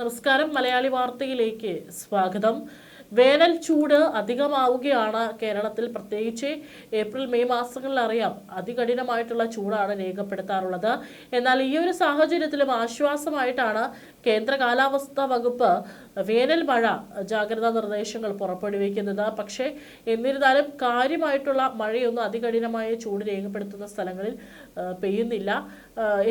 നമസ്കാരം. മലയാളി വാർത്തയിലേക്ക് സ്വാഗതം. വേനൽ ചൂട് അധികമാവുകയാണ് കേരളത്തിൽ. പ്രത്യേകിച്ച് ഏപ്രിൽ മെയ് മാസങ്ങളിൽ അറിയാം, അതികഠിനമായിട്ടുള്ള ചൂടാണ് രേഖപ്പെടുത്താറുള്ളത്. എന്നാൽ ഈ ഒരു സാഹചര്യത്തിലും ആശ്വാസമായിട്ടാണ് കേന്ദ്ര കാലാവസ്ഥാ വകുപ്പ് വേനൽ മഴ ജാഗ്രതാ നിർദ്ദേശങ്ങൾ പുറപ്പെടുവിക്കുന്നത്. പക്ഷേ എന്നിരുന്നാലും കാര്യമായിട്ടുള്ള മഴയൊന്നും അതികഠിനമായ ചൂട് രേഖപ്പെടുത്തുന്ന സ്ഥലങ്ങളിൽ പെയ്യുന്നില്ല.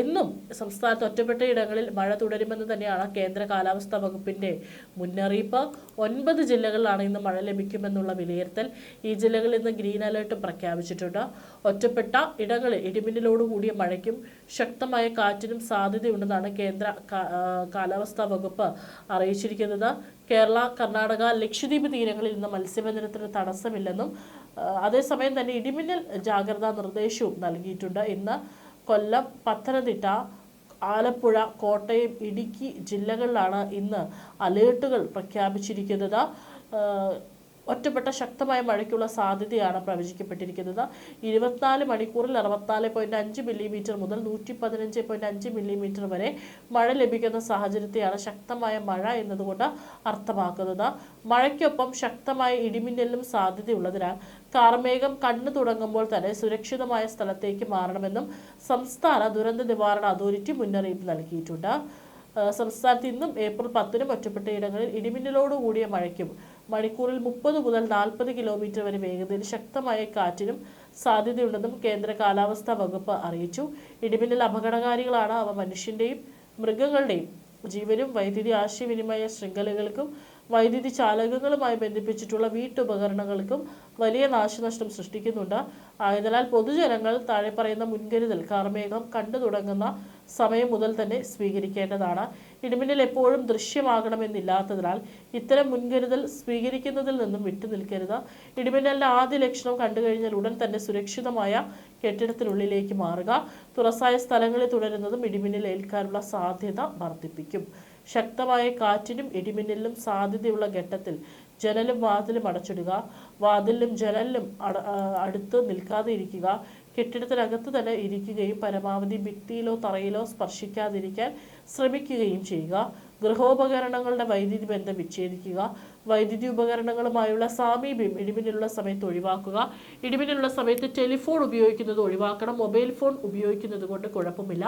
എന്നും സംസ്ഥാനത്ത് ഒറ്റപ്പെട്ട ഇടങ്ങളിൽ മഴ തുടരുമെന്ന് തന്നെയാണ് കേന്ദ്ര കാലാവസ്ഥാ വകുപ്പിന്റെ മുന്നറിയിപ്പ്. 9 ജില്ലകളിലാണ് ഇന്ന് മഴ ലഭിക്കുമെന്നുള്ള വിലയിരുത്തൽ. ഈ ജില്ലകളിൽ ഇന്ന് ഗ്രീൻ അലേർട്ട് പ്രഖ്യാപിച്ചിട്ടുണ്ട്. ഒറ്റപ്പെട്ട ഇടങ്ങളിൽ ഇടിമിന്നലോടുകൂടിയ മഴയ്ക്കും ശക്തമായ കാറ്റിനും സാധ്യതയുണ്ടെന്നാണ് കേന്ദ്ര കാലാവസ്ഥാ വകുപ്പ് അറിയിച്ചിരിക്കുന്നത്. കേരള, കർണാടക, ലക്ഷദ്വീപ് തീരങ്ങളിൽ ഇന്ന് മത്സ്യബന്ധനത്തിന് തടസ്സമില്ലെന്നും അതേസമയം തന്നെ ഇടിമിന്നൽ ജാഗ്രതാ നിർദ്ദേശവും നൽകിയിട്ടുണ്ട്. ഇന്ന് കൊല്ലം, പത്തനംതിട്ട, ആലപ്പുഴ, കോട്ടയം, ഇടുക്കി ജില്ലകളിലാണ് ഇന്ന് അലേർട്ടുകൾ പ്രഖ്യാപിച്ചിരിക്കുന്നത്. ഒറ്റപ്പെട്ട ശക്തമായ മഴയ്ക്കുള്ള സാധ്യതയാണ് പ്രവചിക്കപ്പെട്ടിരിക്കുന്നത്. 24 മണിക്കൂറിൽ 64.5 മില്ലിമീറ്റർ മുതൽ 115.5 മില്ലിമീറ്റർ വരെ മഴ ലഭിക്കുന്ന സാഹചര്യത്തെയാണ് ശക്തമായ മഴ എന്നതുകൊണ്ട് അർത്ഥമാക്കുന്നത്. മഴയ്ക്കൊപ്പം ശക്തമായ ഇടിമിന്നലിനും സാധ്യതയുള്ളതിനാൽ കാർമേഘം കണ്ണു തുടങ്ങുമ്പോൾ തന്നെ സുരക്ഷിതമായ സ്ഥലത്തേക്ക് മാറണമെന്നും സംസ്ഥാന ദുരന്ത നിവാരണ അതോറിറ്റി മുന്നറിയിപ്പ് നൽകിയിട്ടുണ്ട്. സംസ്ഥാനത്ത് ഇന്നും ഏപ്രിൽ 10 ഒറ്റപ്പെട്ട ഇടങ്ങളിൽ ഇടിമിന്നലോടുകൂടിയ മഴയ്ക്കും മണിക്കൂറിൽ 30 മുതൽ 40 കിലോമീറ്റർ വരെ വേഗതയിൽ ശക്തമായ കാറ്റിനും സാധ്യതയുണ്ടെന്നും കേന്ദ്ര കാലാവസ്ഥാ വകുപ്പ് അറിയിച്ചു. ഇടിമിന്നൽ അപകടകാരികളാണ്. അവ മനുഷ്യന്റെയും മൃഗങ്ങളുടെയും ജീവനും വൈദ്യുതി ആശയവിനിമയ ശൃംഖലകൾക്കും വൈദ്യുതി ചാലകങ്ങളുമായി ബന്ധിപ്പിച്ചിട്ടുള്ള വീട്ടുപകരണങ്ങൾക്കും വലിയ നാശനഷ്ടം സൃഷ്ടിക്കുന്നുണ്ട്. ആയതിനാൽ പൊതുജനങ്ങൾ താഴെ പറയുന്ന മുൻകരുതൽ കാർമേഘം കണ്ടു തുടങ്ങുന്ന സമയം മുതൽ തന്നെ സ്വീകരിക്കേണ്ടതാണ്. ഇടിമിന്നൽ എപ്പോഴും ദൃശ്യമാകണമെന്നില്ലാത്തതിനാൽ ഇത്തരം മുൻകരുതൽ സ്വീകരിക്കുന്നതിൽ നിന്നും വിട്ടുനിൽക്കരുത്. ഇടിമിന്നലിന്റെ ആദ്യ ലക്ഷണം കണ്ടുകഴിഞ്ഞാൽ ഉടൻ തന്നെ സുരക്ഷിതമായ കെട്ടിടത്തിനുള്ളിലേക്ക് മാറുക. തുറസായ സ്ഥലങ്ങളിൽ തുടരുന്നതും ഇടിമിന്നൽ ഏൽക്കാനുള്ള സാധ്യത വർദ്ധിപ്പിക്കും. ശക്തമായ കാറ്റിനും ഇടിമിന്നലിനും സാധ്യതയുള്ള ഘട്ടത്തിൽ ജനലും വാതിലും അടച്ചിടുക. വാതിലിലും ജനലിലും അടുത്ത് നിൽക്കാതെ ഇരിക്കുക. കെട്ടിടത്തിനകത്ത് തന്നെ ഇരിക്കുകയും പരമാവധി ഭിത്തിയിലോ തറയിലോ സ്പർശിക്കാതിരിക്കാൻ ശ്രമിക്കുകയും ചെയ്യുക. ഗൃഹോപകരണങ്ങളുടെ വൈദ്യുതി ബന്ധം വിച്ഛേദിക്കുക. വൈദ്യുതി ഉപകരണങ്ങളുമായുള്ള സാമീപ്യം ഇടിമിന്നലുള്ള സമയത്ത് ഒഴിവാക്കുക. ഇടിമിന്നലുള്ള സമയത്ത് ടെലിഫോൺ ഉപയോഗിക്കുന്നത് ഒഴിവാക്കണം. മൊബൈൽ ഫോൺ ഉപയോഗിക്കുന്നത് കൊണ്ട് കുഴപ്പമില്ല.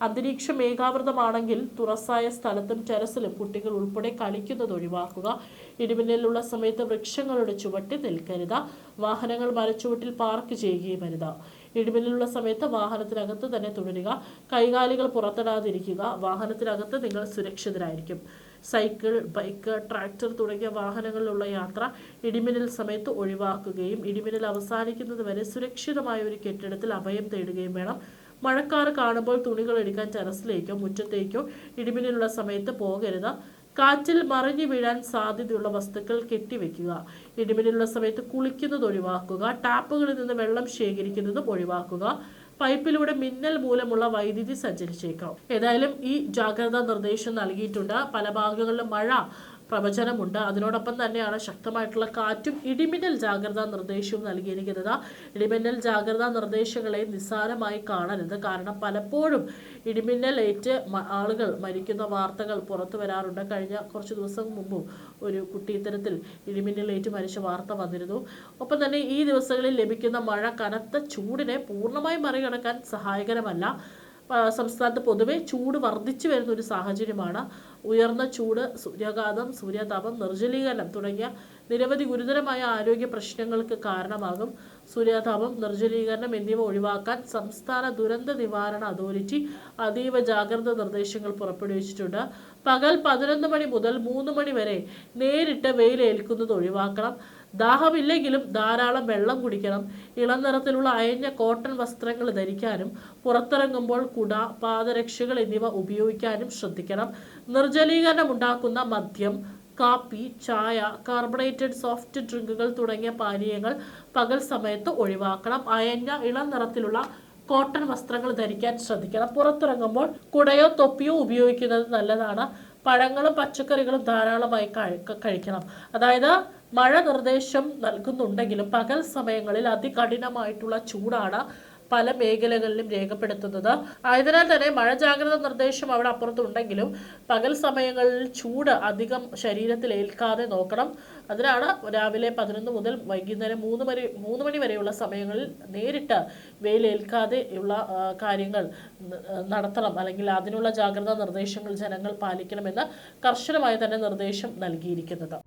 അന്തരീക്ഷം മേഘാവൃതമാണെങ്കിൽ തുറസായ സ്ഥലത്തും ടെറസിലും കുട്ടികൾ ഉൾപ്പെടെ കളിക്കുന്നത് ഒഴിവാക്കുക. ഇടിമിന്നലുള്ള സമയത്ത് വൃക്ഷങ്ങളുടെ ചുവട്ടിൽ നിൽക്കരുത്. വാഹനങ്ങൾ മരച്ചുവട്ടിൽ പാർക്ക് ചെയ്യുകയും അരുത്. ഇടിമിന്നലുള്ള സമയത്ത് വാഹനത്തിനകത്ത് തന്നെ തുടരുക. കൈകാലുകൾ പുറത്തിടാതിരിക്കുക. വാഹനത്തിനകത്ത് നിങ്ങൾ സുരക്ഷിതരായിരിക്കും. സൈക്കിൾ, ബൈക്ക്, ട്രാക്ടർ തുടങ്ങിയ വാഹനങ്ങളിലുള്ള യാത്ര ഇടിമിന്നൽ സമയത്ത് ഒഴിവാക്കുകയും ഇടിമിന്നൽ അവസാനിക്കുന്നത് വരെ സുരക്ഷിതമായ ഒരു കെട്ടിടത്തിൽ അഭയം തേടുകയും വേണം. മഴക്കാറ് കാണുമ്പോൾ തുണികൾ എടുക്കാൻ ടെറസിലേക്കോ മുറ്റത്തേക്കോ ഇടിമിന്നലുള്ള സമയത്ത് പോകരുത്. കാറ്റിൽ മറിഞ്ഞു വീഴാൻ സാധ്യതയുള്ള വസ്തുക്കൾ കെട്ടിവെക്കുക. ഇടിമിന്നലുള്ള സമയത്ത് കുളിക്കുന്നത് ഒഴിവാക്കുക. ടാപ്പുകളിൽ നിന്ന് വെള്ളം ശേഖരിക്കുന്നതും ഒഴിവാക്കുക. പൈപ്പിലൂടെ മിന്നൽ മൂലമുള്ള വൈദ്യുതി സഞ്ചരിച്ചേക്കാം. ഏതായാലും ഈ ജാഗ്രതാ നിർദ്ദേശം നൽകിയിട്ടുണ്ട്. പല ഭാഗങ്ങളിലും മഴ പ്രവചനമുണ്ട്. അതിനോടൊപ്പം തന്നെയാണ് ശക്തമായിട്ടുള്ള കാറ്റും ഇടിമിന്നൽ ജാഗ്രതാ നിർദ്ദേശവും നൽകിയിരിക്കുന്നത്. ഇടിമിന്നൽ ജാഗ്രതാ നിർദ്ദേശങ്ങളെ നിസ്സാരമായി കാണരുത്. കാരണം പലപ്പോഴും ഇടിമിന്നൽ ഏറ്റ് ആളുകൾ മരിക്കുന്ന വാർത്തകൾ പുറത്തു വരാറുണ്ട്. കഴിഞ്ഞ കുറച്ച് ദിവസം മുമ്പും ഒരു കുട്ടി ഇത്തരത്തിൽ ഇടിമിന്നലേറ്റ് മരിച്ച വാർത്ത വന്നിരുന്നു. ഒപ്പം തന്നെ ഈ ദിവസങ്ങളിൽ ലഭിക്കുന്ന മഴ കനത്ത ചൂടിനെ പൂർണ്ണമായി മറികടക്കാൻ സഹായകരമല്ല. സംസ്ഥാനത്ത് പൊതുവെ ചൂട് വർദ്ധിച്ചു വരുന്ന ഒരു സാഹചര്യമാണ്. ഉയർന്ന ചൂട്, സൂര്യാഘാതം, സൂര്യതാപം, നിർജ്ജലീകരണം തുടങ്ങിയ നിരവധി ഗുരുതരമായ ആരോഗ്യ പ്രശ്നങ്ങൾക്ക് കാരണമാകും. സൂര്യാതാപം, നിർജ്ജലീകരണം എന്നിവ ഒഴിവാക്കാൻ സംസ്ഥാന ദുരന്ത നിവാരണ അതോറിറ്റി അതീവ ജാഗ്രത നിർദ്ദേശങ്ങൾ പുറപ്പെടുവിച്ചിട്ടുണ്ട്. പകൽ 11 മണി മുതൽ 3 മണി വരെ നേരിട്ട് വെയിലേൽക്കുന്നത് ഒഴിവാക്കണം. ദാഹമില്ലെങ്കിലും ധാരാളം വെള്ളം കുടിക്കണം. ഇളം നിറത്തിലുള്ള അയഞ്ഞ കോട്ടൺ വസ്ത്രങ്ങൾ ധരിക്കാനും പുറത്തിറങ്ങുമ്പോൾ കുട, പാദരക്ഷകൾ എന്നിവ ഉപയോഗിക്കാനും ശ്രദ്ധിക്കണം. നിർജ്ജലീകരണം ഉണ്ടാക്കുന്ന മദ്യം, കാപ്പി, ചായ, കാർബണേറ്റഡ് സോഫ്റ്റ് ഡ്രിങ്കുകൾ തുടങ്ങിയ പാനീയങ്ങൾ പകൽ സമയത്ത് ഒഴിവാക്കണം. അയഞ്ഞ ഇളം നിറത്തിലുള്ള കോട്ടൺ വസ്ത്രങ്ങൾ ധരിക്കാൻ ശ്രദ്ധിക്കണം. പുറത്തിറങ്ങുമ്പോൾ കുടയോ തൊപ്പിയോ ഉപയോഗിക്കുന്നത് നല്ലതാണ്. പഴങ്ങളും പച്ചക്കറികളും ധാരാളമായി കഴിക്കണം. അതായത് മഴ നിർദ്ദേശം നൽകുന്നുണ്ടെങ്കിലും പകൽ സമയങ്ങളിൽ അതികഠിനമായിട്ടുള്ള ചൂടാണ് പല മേഖലകളിലും രേഖപ്പെടുത്തുന്നത്. ആയതിനാൽ തന്നെ മഴ ജാഗ്രതാ നിർദ്ദേശം അവിടെ അപ്പുറത്തുണ്ടെങ്കിലും പകൽ സമയങ്ങളിൽ ചൂട് അധികം ശരീരത്തിൽ ഏൽക്കാതെ നോക്കണം. അതിനാണ് രാവിലെ 11 മുതൽ വൈകുന്നേരം 3 മണി വരെയുള്ള സമയങ്ങളിൽ നേരിട്ട് വെയിലേൽക്കാതെ ഉള്ള കാര്യങ്ങൾ നടത്തണം, അല്ലെങ്കിൽ അതിനുള്ള ജാഗ്രതാ നിർദ്ദേശങ്ങൾ ജനങ്ങൾ പാലിക്കണമെന്ന് കർശനമായി തന്നെ നിർദ്ദേശം നൽകിയിരിക്കുന്നത്.